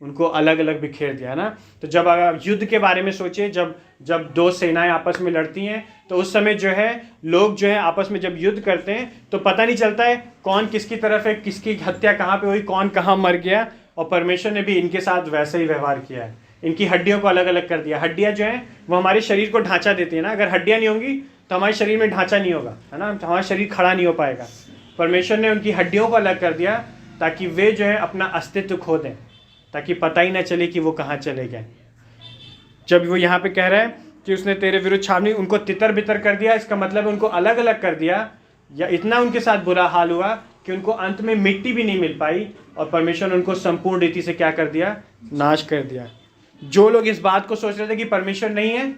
उनको अलग अलग बिखेर दिया ना। तो जब आप युद्ध के बारे में सोचिए, जब दो सेनाएं आपस में लड़ती हैं तो उस समय जो है लोग जो है आपस में जब युद्ध करते हैं तो पता नहीं चलता है कौन किसकी तरफ है, किसकी हत्या कहाँ पे हुई, कौन कहाँ मर गया। और परमेश्वर ने भी इनके साथ वैसे ही व्यवहार किया है, इनकी हड्डियों को अलग अलग कर दिया। हड्डियाँ जो हैं वो हमारे शरीर को ढांचा देती है ना। अगर हड्डियाँ नहीं होंगी तो हमारे शरीर में ढांचा नहीं होगा, है ना, तो हमारा शरीर खड़ा नहीं हो पाएगा। परमेश्वर ने उनकी हड्डियों को अलग कर दिया ताकि वे जो है अपना अस्तित्व खो दें, ताकि पता ही ना चले कि वो कहाँ चले गए। जब वो यहाँ पे कह रहा है कि उसने तेरे विरुद्ध छावनी, उनको तितर बितर कर दिया, इसका मतलब उनको अलग अलग कर दिया, या इतना उनके साथ बुरा हाल हुआ कि उनको अंत में मिट्टी भी नहीं मिल पाई और परमेश्वर ने उनको संपूर्ण रीति से क्या कर दिया? नाश कर दिया। जो लोग इस बात को सोच रहे थे कि परमेश्वर नहीं है,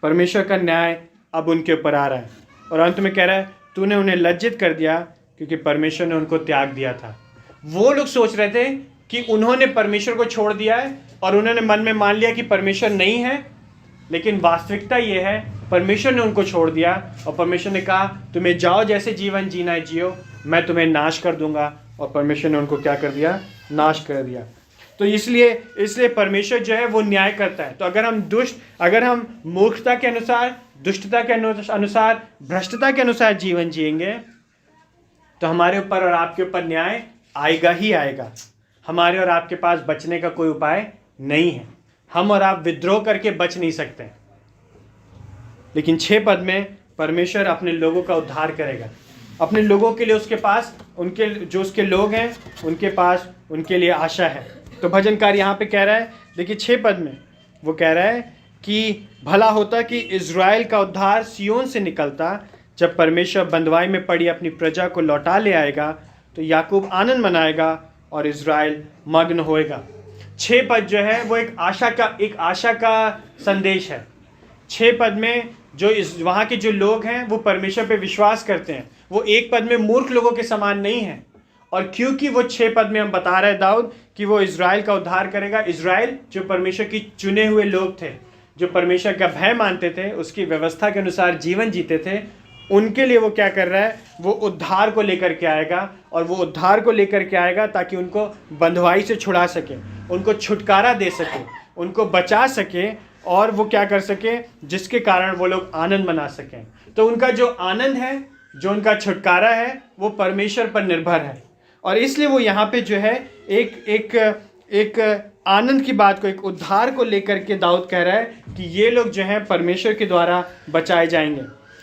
परमेश्वर का न्याय अब उनके ऊपर आ रहा है। और अंत में कह रहा है तूने उन्हें लज्जित कर दिया क्योंकि परमेश्वर ने उनको त्याग दिया था। वो लोग सोच रहे थे कि उन्होंने परमेश्वर को छोड़ दिया है और उन्होंने मन में मान लिया कि परमेश्वर नहीं है, लेकिन वास्तविकता ये है परमेश्वर ने उनको छोड़ दिया और परमेश्वर ने कहा तुम्हें जाओ, जैसे जीवन जीना है जियो, मैं तुम्हें नाश कर दूंगा। और परमेश्वर ने उनको क्या कर दिया? नाश कर दिया। तो इसलिए परमेश्वर जो है वो न्याय करता है। तो अगर हम मूर्खता के अनुसार, दुष्टता के अनुसार, भ्रष्टता के अनुसार जीवन जिएंगे तो हमारे ऊपर और आपके ऊपर न्याय आएगा ही आएगा। हमारे और आपके पास बचने का कोई उपाय नहीं है। हम और आप विद्रोह करके बच नहीं सकते। लेकिन 6 पद में परमेश्वर अपने लोगों का उद्धार करेगा। अपने लोगों के लिए उसके पास, उसके लोग हैं उनके पास उनके लिए आशा है। तो भजनकार यहाँ पे कह रहा है, देखिए 6 पद में वो कह रहा है कि भला होता कि इज़राइल का उद्धार सियोन से निकलता। जब परमेश्वर बंधुआई में पड़ी अपनी प्रजा को लौटा ले आएगा तो याकूब आनंद मनाएगा और इज़राइल मग्न होएगा। 6 पद जो है वो एक आशा का संदेश है। 6 पद में जो वहाँ के जो लोग हैं वो परमेश्वर पे विश्वास करते हैं, वो 1 पद में मूर्ख लोगों के समान नहीं है। और क्योंकि वो 6 पद में हम बता रहे हैं दाऊद कि वो इज़राइल का उद्धार करेगा। इज़राइल जो परमेश्वर की चुने हुए लोग थे, जो परमेश्वर का भय मानते थे, उसकी व्यवस्था के अनुसार जीवन जीते थे, उनके लिए वो क्या कर रहा है? वो उद्धार को लेकर के आएगा। और वो उद्धार को लेकर के आएगा ताकि उनको बंधुआई से छुड़ा सके, उनको छुटकारा दे सके, उनको बचा सके, और वो क्या कर सके जिसके कारण वो लोग आनंद मना सकें। तो उनका जो आनंद है, जो उनका छुटकारा है, वो परमेश्वर पर निर्भर है। और इसलिए वो यहाँ पे जो है एक आनंद की बात को, एक उद्धार को लेकर के दाऊद कह रहा है कि ये लोग जो हैं परमेश्वर के द्वारा बचाए जाएंगे।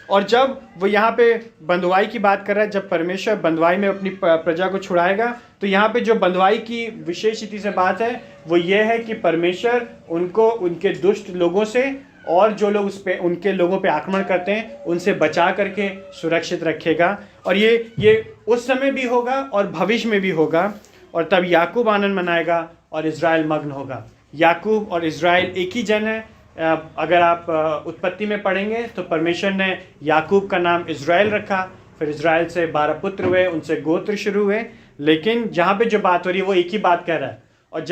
और जब वो यहाँ पे बंधुआई की बात कर रहा है, जब परमेश्वर बंधुआई में अपनी प्रजा को छुड़ाएगा, तो यहाँ पे जो बंधुआई की विशेष रीति से बात है वो ये है कि परमेश्वर उनको उनके दुष्ट लोगों से और जो लोग उनके लोगों पे आक्रमण करते हैं उनसे बचा करके सुरक्षित रखेगा। और ये उस समय भी होगा और भविष्य में भी होगा। और तब याकूब आनंद मनाएगा और इज़राइल मग्न होगा। याकूब और इज़राइल एक ही जन है। अगर आप उत्पत्ति में पढ़ेंगे तो परमेश्वर ने याकूब का नाम इज़राइल रखा, फिर इज़राइल से 12 पुत्र हुए, उनसे गोत्र शुरू हुए। लेकिन जहाँ पे जो बात हो रही है वो एक ही बात कह रहा है। और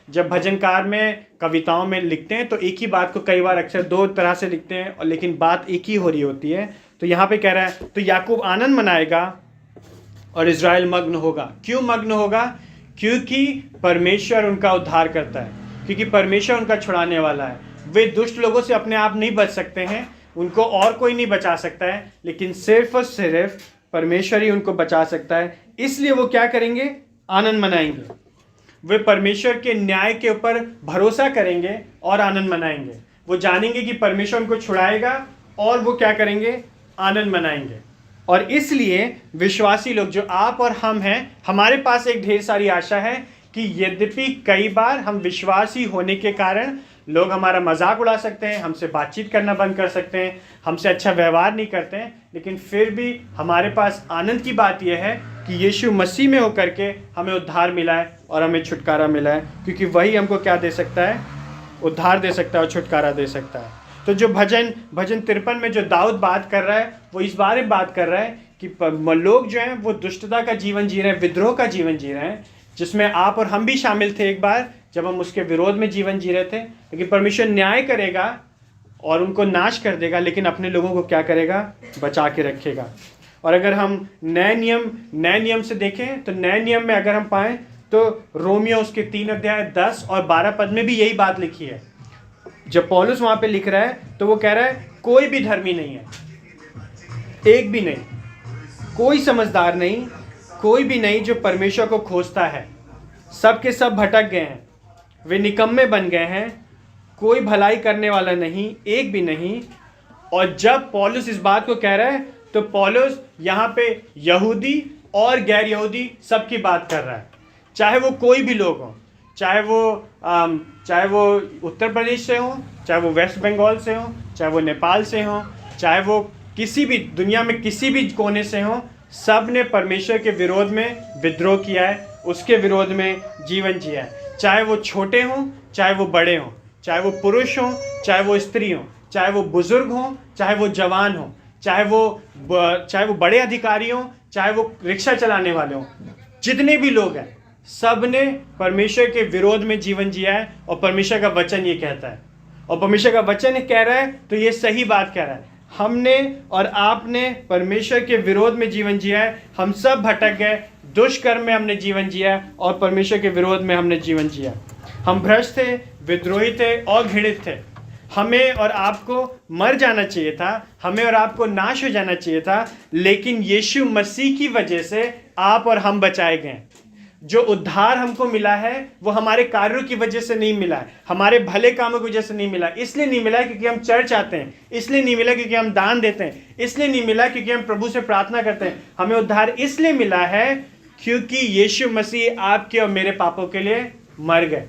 जब भजनकार में, कविताओं में लिखते हैं तो एक ही बात को कई बार अक्सर 2 तरह से लिखते हैं, और लेकिन बात एक ही हो रही होती है। तो यहाँ पे कह रहा है तो याकूब आनंद मनाएगा और इज़राइल मग्न होगा। क्यों मग्न होगा? क्योंकि परमेश्वर उनका उद्धार करता है, क्योंकि परमेश्वर उनका छुड़ाने वाला है। वे दुष्ट लोगों से अपने आप नहीं बच सकते हैं, उनको और कोई नहीं बचा सकता है, लेकिन सिर्फ और सिर्फ परमेश्वर ही उनको बचा सकता है। इसलिए वो क्या करेंगे? आनंद मनाएंगे। वे परमेश्वर के न्याय के ऊपर भरोसा करेंगे और आनंद मनाएंगे। वो जानेंगे कि परमेश्वर उनको छुड़ाएगा और वो क्या करेंगे? आनंद मनाएंगे। और इसलिए विश्वासी लोग जो आप और हम हैं, हमारे पास एक ढेर सारी आशा है कि यद्यपि कई बार हम विश्वासी होने के कारण लोग हमारा मजाक उड़ा सकते हैं, हमसे बातचीत करना बंद कर सकते हैं, हमसे अच्छा व्यवहार नहीं करते हैं, लेकिन फिर भी हमारे पास आनंद की बात यह है कि यीशु मसीह में होकर के हमें उद्धार मिला है और हमें छुटकारा मिला है, क्योंकि वही हमको क्या दे सकता है? उद्धार दे सकता है और छुटकारा दे सकता है। तो जो भजन 53 में जो दाऊद बात कर रहा है, वो इस बारे में बात कर रहा है कि लोग जो हैं वो दुष्टता का जीवन जी रहे हैं, विद्रोह का जीवन जी रहे हैं, जिसमें आप और हम भी शामिल थे एक बार जब हम उसके विरोध में जीवन जी रहे थे। लेकिन परमेश्वर न्याय करेगा और उनको नाश कर देगा, लेकिन अपने लोगों को क्या करेगा? बचा के रखेगा। और अगर हम नए नियम से देखें तो नए नियम में अगर हम पाएं तो रोमियो उसके 3 अध्याय 10 और 12 पद में भी यही बात लिखी है। जब पौलुस वहां पे लिख रहा है तो वो कह रहा है कोई भी धर्मी नहीं है, एक भी नहीं, कोई समझदार नहीं, कोई भी नहीं जो परमेश्वर को खोजता है। सब के सब भटक गए हैं, वे निकम्मे बन गए हैं, कोई भलाई करने वाला नहीं, एक भी नहीं। और जब पौलुस इस बात को कह रहा है तो पौलुस यहाँ पे यहूदी और गैर यहूदी सबकी बात कर रहा है, चाहे वो कोई भी लोग हों, चाहे वो उत्तर प्रदेश से हों, चाहे वो वेस्ट बंगाल से हों, चाहे वो नेपाल से हों, चाहे वो किसी भी दुनिया में किसी भी कोने से हों, सब ने परमेश्वर के विरोध में विद्रोह किया है, उसके विरोध में जीवन जिया है। चाहे वो छोटे हों, चाहे वो बड़े हों, चाहे वो पुरुष हों, चाहे वो स्त्री हों, चाहे वो बुजुर्ग हों, चाहे वो जवान हों, चाहे वो बड़े अधिकारी हों, चाहे वो रिक्शा चलाने वाले हों, जितने भी लोग हैं, सब ने परमेश्वर के विरोध में जीवन जिया है। और परमेश्वर का वचन ये कहता है, और परमेश्वर का वचन कह रहा है तो ये सही बात कह रहा है। हमने और आपने परमेश्वर के विरोध में जीवन जिया है, हम सब भटक गए, दुष्कर्म में हमने जीवन जिया और परमेश्वर के विरोध में हमने जीवन जिया। हम भ्रष्ट थे, विद्रोही थे और घृणित थे। हमें और आपको मर जाना चाहिए था, हमें और आपको नाश हो जाना चाहिए था, लेकिन यीशु मसीह की वजह से आप और हम बचाए गए। जो उद्धार हमको मिला है वो हमारे कार्यों की वजह से नहीं मिला है, हमारे भले कामों की वजह से नहीं मिला। इसलिए नहीं मिला क्योंकि हम चर्च आते हैं, इसलिए नहीं मिला क्योंकि हम दान देते हैं, इसलिए नहीं मिला क्योंकि हम प्रभु से प्रार्थना करते हैं। हमें उद्धार इसलिए मिला है क्योंकि यीशु मसीह आपके और मेरे पापों के लिए मर गए।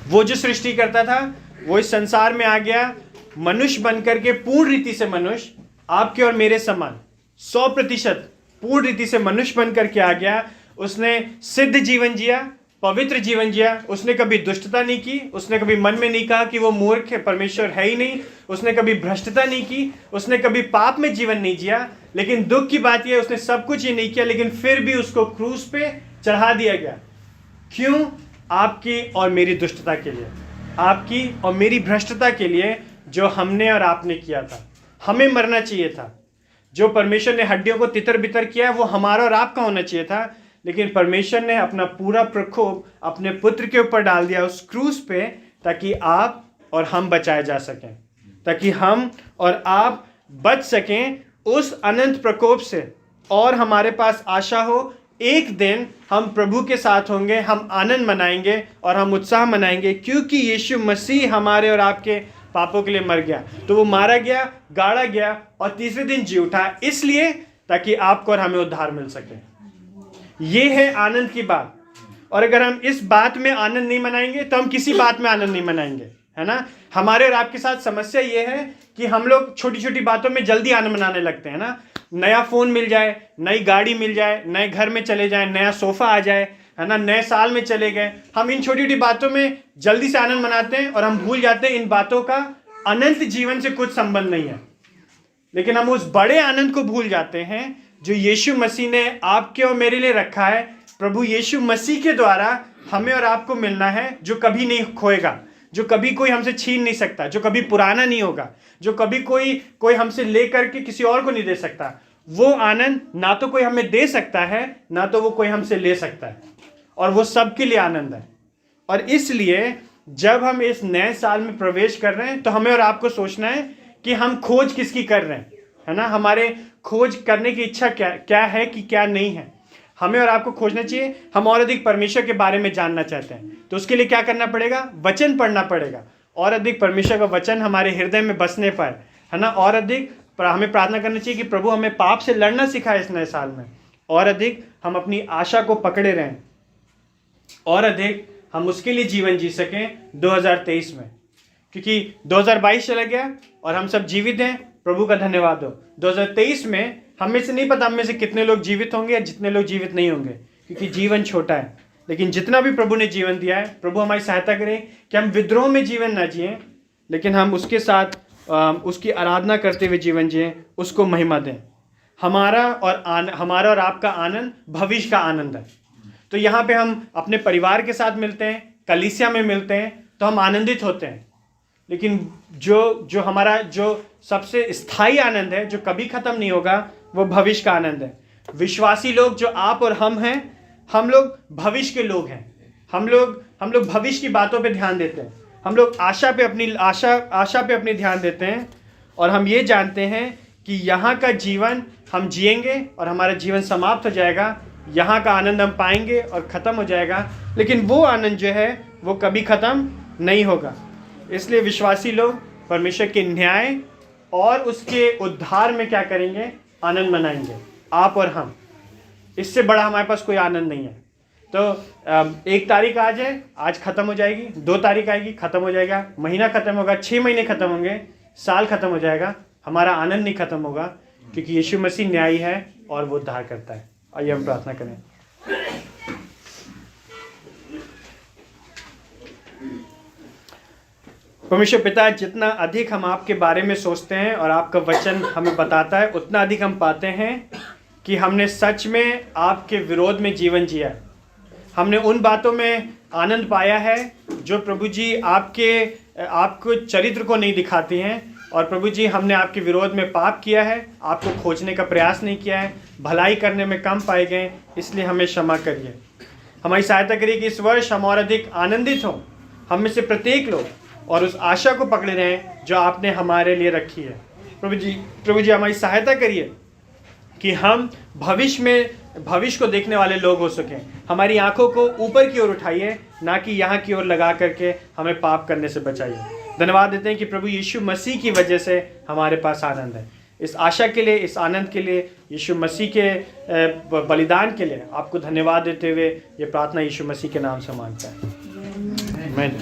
वो जो सृष्टि करता था वो इस संसार में आ गया, मनुष्य बनकर के पूर्ण रीति से मनुष्य, आपके और मेरे समान 100% पूर्ण रीति से मनुष्य बनकर के आ गया। उसने सिद्ध जीवन जिया, पवित्र जीवन जिया, उसने कभी दुष्टता नहीं की, उसने कभी मन में नहीं कहा कि वो मूर्ख है, परमेश्वर है ही नहीं, उसने कभी भ्रष्टता नहीं की, उसने कभी पाप में जीवन नहीं जिया। लेकिन दुख की बात यह, उसने सब कुछ ये नहीं किया, लेकिन फिर भी उसको क्रूस पे चढ़ा दिया गया। क्यों? आपकी और मेरी दुष्टता के लिए, आपकी और मेरी भ्रष्टता के लिए, जो हमने और आपने किया था। हमें मरना चाहिए था। जो परमेश्वर ने हड्डियों को तितर बितर किया है वो हमारा और आपका होना चाहिए था, लेकिन परमेश्वर ने अपना पूरा प्रकोप अपने पुत्र के ऊपर डाल दिया उस क्रूस पे, ताकि आप और हम बचाए जा सकें, ताकि हम और आप बच सकें उस अनंत प्रकोप से। और हमारे पास आशा हो, एक दिन हम प्रभु के साथ होंगे, हम आनंद मनाएंगे और हम उत्साह मनाएंगे, क्योंकि यीशु मसीह हमारे और आपके पापों के लिए मर गया। तो वो मारा गया, गाड़ा गया और तीसरे दिन जी उठा, इसलिए ताकि आपको और हमें उद्धार मिल सके। ये है आनंद की बात। और अगर हम इस बात में आनंद नहीं मनाएंगे तो हम किसी बात में आनंद नहीं मनाएंगे, है ना। हमारे और आपके साथ समस्या ये है कि हम लोग छोटी छोटी बातों में जल्दी आनंद मनाने लगते हैं ना। नया फोन मिल जाए, नई गाड़ी मिल जाए, नए घर में चले जाए, नया सोफा आ जाए, है ना, नए साल में चले गए, हम इन छोटी छोटी बातों में जल्दी से आनंद मनाते हैं और हम भूल जाते हैं इन बातों का अनंत जीवन से कुछ संबंध नहीं है। लेकिन हम उस बड़े आनंद को भूल जाते हैं जो यीशु मसीह ने आपके और मेरे लिए रखा है। प्रभु यीशु मसीह के द्वारा हमें और आपको मिलना है, जो कभी नहीं खोएगा, जो कभी कोई हमसे छीन नहीं सकता, जो कभी पुराना नहीं होगा, जो कभी कोई हमसे ले करके किसी और को नहीं दे सकता। वो आनंद ना तो कोई हमें दे सकता है, ना तो वो कोई हमसे ले सकता है, और वो सबके लिए आनंद है। और इसलिए जब हम इस नए साल में प्रवेश कर रहे हैं तो हमें और आपको सोचना है कि हम खोज किसकी कर रहे हैं, है ना। हमारे खोज करने की इच्छा क्या है कि क्या नहीं है। हमें और आपको खोजना चाहिए, हम और अधिक परमेश्वर के बारे में जानना चाहते हैं, तो उसके लिए क्या करना पड़ेगा? वचन पढ़ना पड़ेगा। और अधिक परमेश्वर का वचन हमारे हृदय में बसने पर, है ना, और अधिक हमें प्रार्थना करना चाहिए कि प्रभु हमें पाप से लड़ना सिखाए इस नए साल में, और अधिक हम अपनी आशा को पकड़े रहें, और अधिक हम उसके लिए जीवन जी सकें 2023 में, क्योंकि 2022 चला गया और हम सब जीवित हैं, प्रभु का धन्यवाद हो। 2023 में हम में से नहीं पता हम में से कितने लोग जीवित होंगे या जितने लोग जीवित नहीं होंगे, क्योंकि जीवन छोटा है। लेकिन जितना भी प्रभु ने जीवन दिया है, प्रभु हमारी सहायता करे कि हम विद्रोह में जीवन ना जिए, लेकिन हम उसके साथ उसकी आराधना करते हुए जीवन जिए, उसको महिमा दें। हमारा और आपका आनंद भविष्य का आनंद है। तो यहाँ पे हम अपने परिवार के साथ मिलते हैं, कलीसिया में मिलते हैं, तो हम आनंदित होते हैं। लेकिन जो हमारा जो सबसे स्थायी आनंद है, जो कभी खत्म नहीं होगा, वो भविष्य का आनंद है। विश्वासी लोग जो आप और हम हैं, हम लोग भविष्य के लोग हैं। हम लोग भविष्य की बातों पे ध्यान देते हैं। हम लोग आशा पे अपनी ध्यान देते हैं, और हम ये जानते हैं कि यहाँ का जीवन हम जिएंगे और हमारा जीवन समाप्त हो जाएगा। यहाँ का आनंद हम पाएंगे और ख़त्म हो जाएगा, लेकिन वो आनंद जो है वो कभी ख़त्म नहीं होगा। इसलिए विश्वासी लोग परमेश्वर के न्याय और उसके उद्धार में क्या करेंगे? आनंद मनाएंगे, आप और हम। इससे बड़ा हमारे पास कोई आनंद नहीं है। तो 1 तारीख आज है, आज ख़त्म हो जाएगी, 2 तारीख आएगी, ख़त्म हो जाएगा, महीना ख़त्म होगा, 6 महीने ख़त्म होंगे, साल ख़त्म हो जाएगा, हमारा आनंद नहीं ख़त्म होगा, क्योंकि यीशु मसीह न्यायी है और वो उद्धार करता है। आइए हम प्रार्थना करें। परमेश्वर पिता, जितना अधिक हम आपके बारे में सोचते हैं और आपका वचन हमें बताता है, उतना अधिक हम पाते हैं कि हमने सच में आपके विरोध में जीवन जिया है। हमने उन बातों में आनंद पाया है जो प्रभु जी आपको चरित्र को नहीं दिखाती हैं, और प्रभु जी हमने आपके विरोध में पाप किया है, आपको खोजने का प्रयास नहीं किया है, भलाई करने में कम पाए गए, इसलिए हमें क्षमा करिए। हमारी सहायता करिए कि इस वर्ष हम और अधिक आनंदित हों, हम में से प्रत्येक लोग, और उस आशा को पकड़े रहें जो आपने हमारे लिए रखी है। प्रभु जी हमारी सहायता करिए कि हम भविष्य को देखने वाले लोग हो सकें। हमारी आंखों को ऊपर की ओर उठाइए, ना कि यहाँ की ओर लगा करके हमें पाप करने से बचाइए। धन्यवाद देते हैं कि प्रभु यीशु मसीह की वजह से हमारे पास आनंद है। इस आशा के लिए, इस आनंद के लिए, यीशु मसीह के बलिदान के लिए आपको धन्यवाद देते हुए ये प्रार्थना यीशु मसीह के नाम से मांगता है। आमीन।